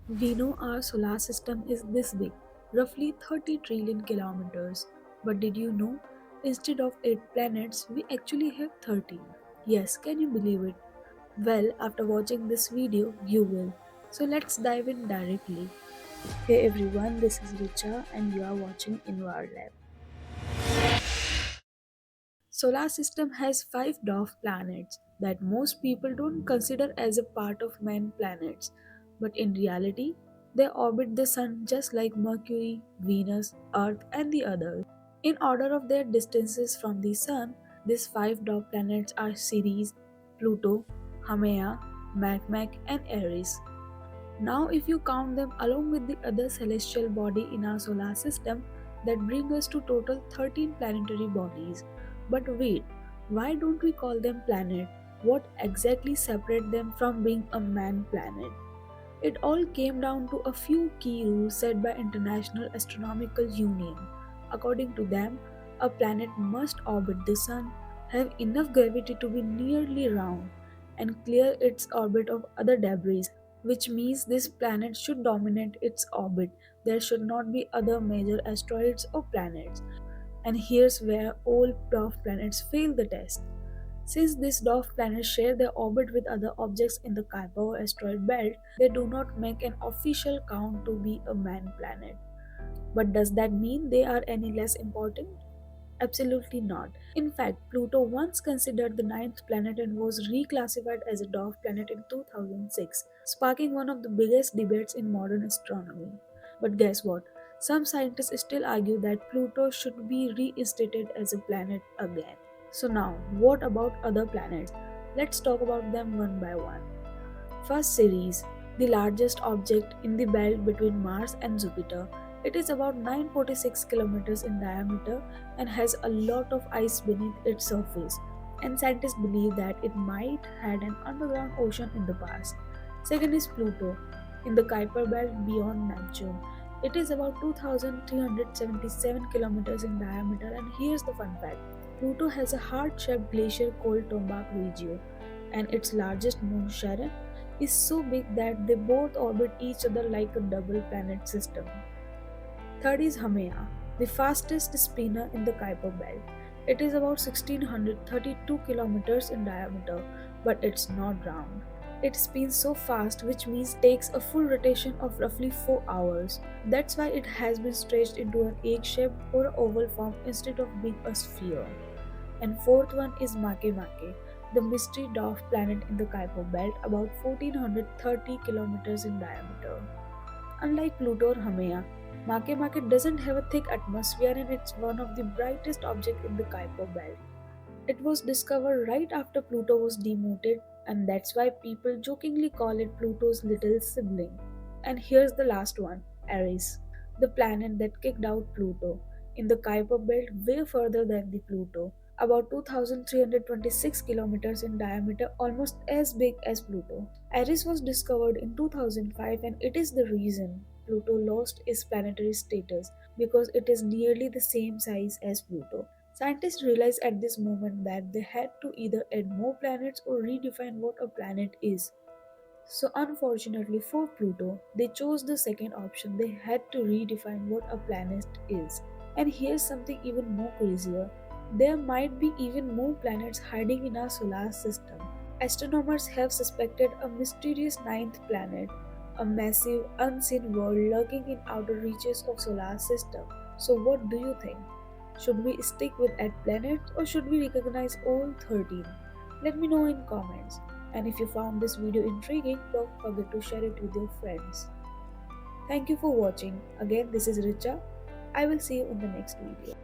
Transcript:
We know our solar system is this big, roughly 30 trillion kilometers. But did you know? Instead of 8 planets, we actually have 13. Yes, can you believe it? Well, after watching this video, you will. So let's dive in directly. Hey everyone, this is Richa and you are watching Invar Lab. Solar system has 5 dwarf planets that most people don't consider as a part of main planets, but in reality, they orbit the sun just like Mercury, Venus, Earth and the others. In order of their distances from the sun, these 5 dwarf planets are Ceres, Pluto, Haumea, Makemake and Eris. Now, if you count them along with the other celestial body in our solar system, that brings us to total 13 planetary bodies. But wait, why don't we call them planet? What exactly separates them from being a man planet? It all came down to a few key rules set by International Astronomical Union. According to them, a planet must orbit the sun, have enough gravity to be nearly round, and clear its orbit of other debris, which means this planet should dominate its orbit. There should not be other major asteroids or planets. And here's where all dwarf planets fail the test. Since these dwarf planets share their orbit with other objects in the Kuiper asteroid belt, they do not make an official count to be a man planet. But does that mean they are any less important? Absolutely not. In fact, Pluto once considered the ninth planet and was reclassified as a dwarf planet in 2006, sparking one of the biggest debates in modern astronomy. But guess what? Some scientists still argue that Pluto should be reinstated as a planet again. So, now, what about other planets? Let's talk about them one by one. First, Ceres, the largest object in the belt between Mars and Jupiter. It is about 946 kilometers in diameter and has a lot of ice beneath its surface. And scientists believe that it might had an underground ocean in the past. Second is Pluto, in the Kuiper belt beyond Neptune. It is about 2377 kilometers in diameter, and here's the fun fact. Pluto has a heart-shaped glacier called Tombak Regio, and its largest moon, Charon, is so big that they both orbit each other like a double planet system. Third is Haumea, the fastest spinner in the Kuiper belt. It is about 1632 kilometers in diameter, but it's not round. It spins so fast, which means takes a full rotation of roughly 4 hours. That's why it has been stretched into an egg shape or oval form instead of being a sphere. And fourth one is Makemake, the mystery dwarf planet in the Kuiper belt, about 1430 kilometers in diameter. Unlike Pluto or Haumea, Makemake doesn't have a thick atmosphere and it's one of the brightest objects in the Kuiper belt. It was discovered right after Pluto was demoted, and that's why people jokingly call it Pluto's little sibling. And here's the last one, Eris, the planet that kicked out Pluto, in the Kuiper belt way further than the Pluto, about 2326 kilometers in diameter, almost as big as Pluto. Eris was discovered in 2005 and it is the reason Pluto lost its planetary status because it is nearly the same size as Pluto. Scientists realized at this moment that they had to either add more planets or redefine what a planet is. So, unfortunately for Pluto, they chose the second option. They had to redefine what a planet is. And here's something even more crazier. There might be even more planets hiding in our solar system. Astronomers have suspected a mysterious ninth planet, a massive unseen world lurking in outer reaches of solar system. So what do you think? Should we stick with 8 planets or should we recognize all 13? Let me know in comments. And if you found this video intriguing, don't forget to share it with your friends. Thank you for watching. Again, this is Richa. I will see you in the next video.